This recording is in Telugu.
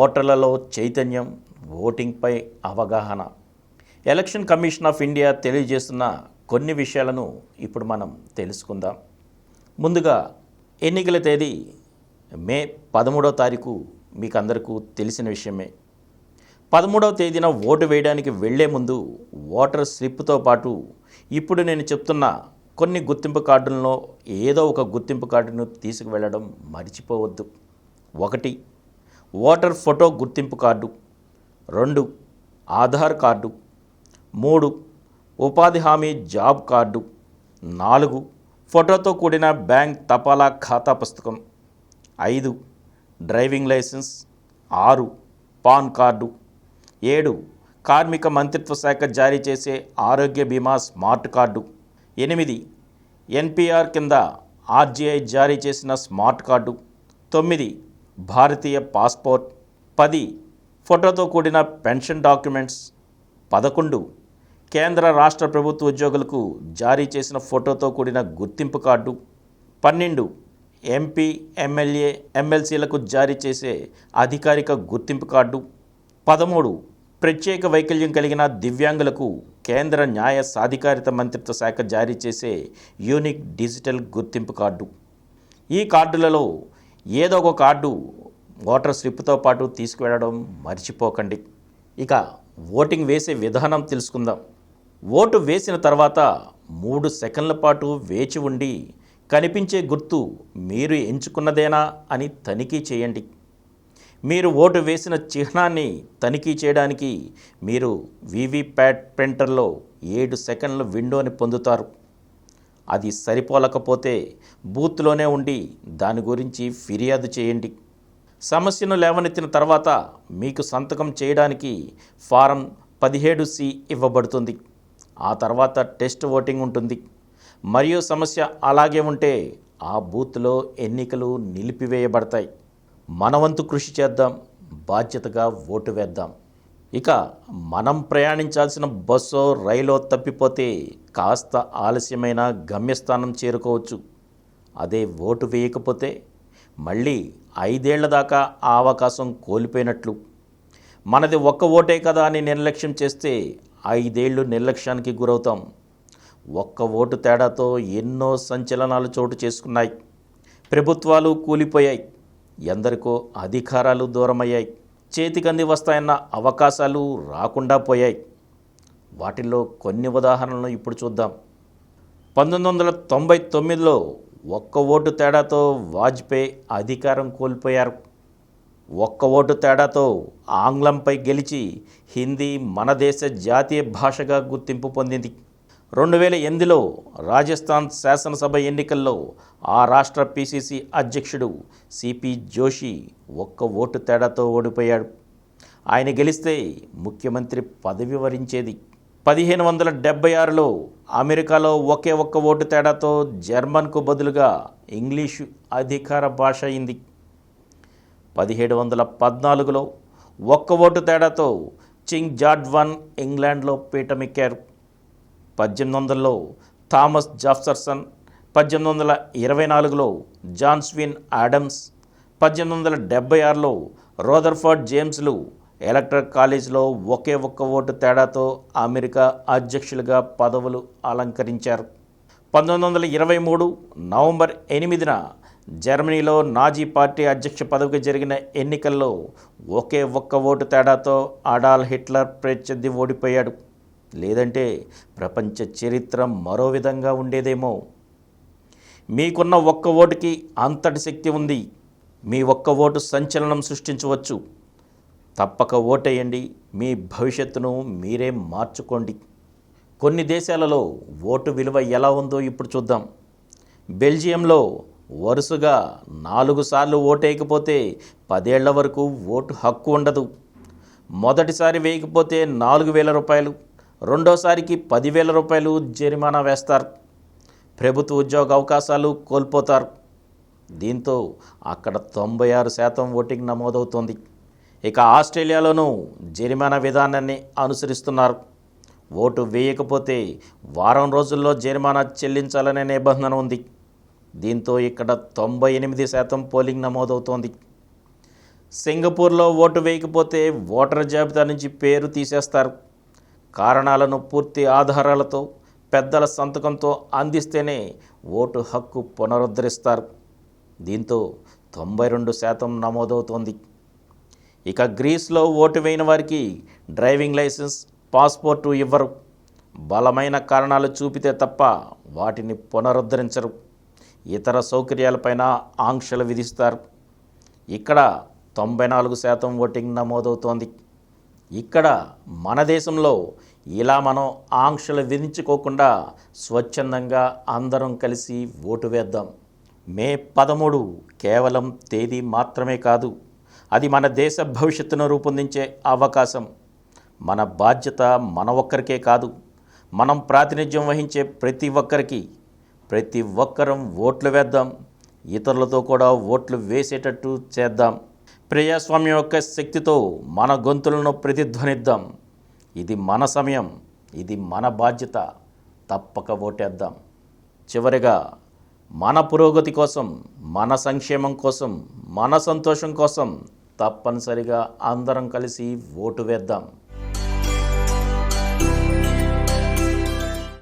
ఓటర్లలో చైతన్యం, ఓటింగ్పై అవగాహన. ఎలక్షన్ కమిషన్ ఆఫ్ ఇండియా తెలియజేస్తున్న కొన్ని విషయాలను ఇప్పుడు మనం తెలుసుకుందాం. ముందుగా ఎన్నికల తేదీ మే 13వ తారీఖు మీకు అందరికీ తెలిసిన విషయమే. 13వ తేదీన ఓటు వేయడానికి వెళ్లే ముందు ఓటర్ స్లిప్తో పాటు ఇప్పుడు నేను చెప్తున్న కొన్ని గుర్తింపు కార్డులలో ఏదో ఒక గుర్తింపు కార్డును తీసుకువెళ్ళడం మర్చిపోవద్దు. 1. ఓటర్ ఫోటో గుర్తింపు కార్డు. 2. ఆధార్ కార్డు. 3. ఉపాధి హామీ జాబ్ కార్డు. 4. ఫోటోతో కూడిన బ్యాంక్ తపాలా ఖాతా పుస్తకం. 5. Driving licence. 6. PAN card. 7. కార్మిక మంత్రిత్వ శాఖ జారీ చేసే ఆరోగ్య బీమా స్మార్ట్ కార్డు. 8. ఎన్పిఆర్ కింద ఆర్జీఐ జారీ చేసిన స్మార్ట్ కార్డు. 9. భారతీయ పాస్పోర్ట్. 10. ఫోటోతో కూడిన పెన్షన్ డాక్యుమెంట్స్. 11. కేంద్ర రాష్ట్ర ప్రభుత్వ ఉద్యోగులకు జారీ చేసిన ఫోటోతో కూడిన గుర్తింపు కార్డు. 12. ఎంపీ, ఎమ్మెల్యే, ఎమ్మెల్సీలకు జారీ చేసే అధికారిక గుర్తింపు కార్డు. 13. ప్రత్యేక వైకల్యం కలిగిన దివ్యాంగులకు కేంద్ర న్యాయ సాధికారిత మంత్రిత్వ శాఖ జారీ చేసే యూనిక్ డిజిటల్ గుర్తింపు కార్డు. ఈ కార్డులలో ఏదో ఒక కార్డు ఓటర్ స్లిప్తో పాటు తీసుకువెళ్ళడం మర్చిపోకండి. ఇక ఓటింగ్ వేసే విధానం తెలుసుకుందాం. ఓటు వేసిన తర్వాత 3 సెకండ్ల పాటు వేచి ఉండి కనిపించే గుర్తు మీరు ఎంచుకున్నదేనా అని తనిఖీ చేయండి. మీరు ఓటు వేసిన చిహ్నాన్ని తనిఖీ చేయడానికి మీరు వీవీప్యాట్ ప్రింటర్లో 7 సెకండ్ల విండోని పొందుతారు. అది సరిపోలకపోతే బూత్లోనే ఉండి దాని గురించి ఫిర్యాదు చేయండి. సమస్యను లేవనెత్తిన తర్వాత మీకు సంతకం చేయడానికి ఫారం 17C ఇవ్వబడుతుంది. ఆ తర్వాత టెస్ట్ ఓటింగ్ ఉంటుంది. మరియు సమస్య అలాగే ఉంటే ఆ బూత్లో ఎన్నికలు నిలిపివేయబడతాయి. మనవంతు కృషి చేద్దాం, బాధ్యతగా ఓటు వేద్దాం. ఇక మనం ప్రయాణించాల్సిన బస్సో రైలో తప్పిపోతే కాస్త ఆలస్యమైన గమ్యస్థానం చేరుకోవచ్చు. అదే ఓటు వేయకపోతే మళ్ళీ 5 ఏళ్ల దాకా ఆ అవకాశం కోల్పోయినట్లు. మనది ఒక్క ఓటే కదా అని నిర్లక్ష్యం చేస్తే 5 ఏళ్ళు నిర్లక్ష్యానికి గురవుతాం. ఒక్క ఓటు తేడాతో ఎన్నో సంచలనాలు చోటు చేసుకున్నాయి. ప్రభుత్వాలు కూలిపోయాయి. ఎందరికో అధికారాలు దూరమయ్యాయి. చేతికంది వస్తాయన్న అవకాశాలు రాకుండా పోయాయి. వాటిల్లో కొన్ని ఉదాహరణలు ఇప్పుడు చూద్దాం. 1999లో ఒక్క ఓటు తేడాతో వాజ్పేయి అధికారం కోల్పోయారు. ఒక్క ఓటు తేడాతో ఆంగ్లంపై గెలిచి హిందీ మన దేశ జాతీయ భాషగా గుర్తింపు పొందింది. 2008లో రాజస్థాన్ శాసనసభ ఎన్నికల్లో ఆ రాష్ట్ర పిసిసి అధ్యక్షుడు సిపి జోషి ఒక్క ఓటు తేడాతో ఓడిపోయాడు. ఆయన గెలిస్తే ముఖ్యమంత్రి పదవి వరించేది. 1576లో అమెరికాలో ఒకే ఒక్క ఓటు తేడాతో జర్మన్కు బదులుగా ఇంగ్లీషు అధికార భాష అయింది. 1714లో ఒక్క ఓటు తేడాతో కింగ్ జార్జ్ I ఇంగ్లాండ్లో పీఠమెక్కారు. 1800లో థామస్ జాఫర్సన్, 1824లో జాన్ స్విన్ ఆడమ్స్, 1876లో రోదర్ఫర్డ్ జేమ్స్లు ఎలక్టరల్ కాలేజ్లో ఒకే ఒక్క ఓటు తేడాతో అమెరికా అధ్యక్షులుగా పదవులు అలంకరించారు. 1923 నవంబర్ 8న జర్మనీలో నాజీ పార్టీ అధ్యక్ష పదవికి జరిగిన ఎన్నికల్లో ఒకే ఒక్క ఓటు తేడాతో అడాల్ఫ్ హిట్లర్ ప్రత్యర్థి ఓడిపోయాడు. లేదంటే ప్రపంచ చరిత్ర మరో విధంగా ఉండేదేమో. మీకున్న ఒక్క ఓటుకి అంతటి శక్తి ఉంది. మీ ఒక్క ఓటు సంచలనం సృష్టించవచ్చు. తప్పక ఓటేయండి. మీ భవిష్యత్తును మీరే మార్చుకోండి. కొన్ని దేశాలలో ఓటు విలువ ఎలా ఉందో ఇప్పుడు చూద్దాం. బెల్జియంలో వరుసగా 4 సార్లు ఓటేయకపోతే 10 ఏళ్ల వరకు ఓటు హక్కు ఉండదు. మొదటిసారి వేయకపోతే 4,000 రూపాయలు, రెండోసారికి 10,000 రూపాయలు జరిమానా వేస్తారు. ప్రభుత్వ ఉద్యోగ అవకాశాలు కోల్పోతారు. దీంతో అక్కడ 96% ఓటింగ్ నమోదవుతోంది. ఇక ఆస్ట్రేలియాలోనూ జరిమానా విధానాన్ని అనుసరిస్తున్నారు. ఓటు వేయకపోతే వారం రోజుల్లో జరిమానా చెల్లించాలనే నిబంధన ఉంది. దీంతో ఇక్కడ 98% పోలింగ్ నమోదవుతోంది. సింగపూర్లో ఓటు వేయకపోతే ఓటర్ జాబితా నుంచి పేరు తీసేస్తారు. కారణాలను పూర్తి ఆధారాలతో పెద్దల సంతకంతో అందిస్తేనే ఓటు హక్కు పునరుద్ధరిస్తారు. దీంతో 92% నమోదవుతోంది. ఇక గ్రీస్లో ఓటు వేయని వారికి డ్రైవింగ్ లైసెన్స్, పాస్పోర్టు ఇవ్వరు. బలమైన కారణాలు చూపితే తప్ప వాటిని పునరుద్ధరించరు. ఇతర సౌకర్యాలపైన ఆంక్షలు విధిస్తారు. ఇక్కడ 94% ఓటింగ్ నమోదవుతోంది. ఇక్కడ మన దేశంలో ఇలా మనం ఆంక్షలు విధించుకోకుండా స్వచ్ఛందంగా అందరం కలిసి ఓటు వేద్దాం. మే 13 కేవలం తేదీ మాత్రమే కాదు, అది మన దేశ భవిష్యత్తును రూపొందించే అవకాశం. మన బాధ్యత మన ఒక్కరికే కాదు, మనం ప్రాతినిధ్యం వహించే ప్రతి ఒక్కరం ఓట్లు వేద్దాం. ఇతరులతో కూడా ఓట్లు వేసేటట్టు చేద్దాం. ప్రజాస్వామ్యం యొక్క శక్తితో మన గొంతులను ప్రతిధ్వనిద్దాం. ఇది మన సమయం, ఇది మన బాధ్యత. తప్పక ఓటేద్దాం. చివరిగా మన పురోగతి కోసం, మన సంక్షేమం కోసం, మన సంతోషం కోసం తప్పనిసరిగా అందరం కలిసి ఓటు వేద్దాం.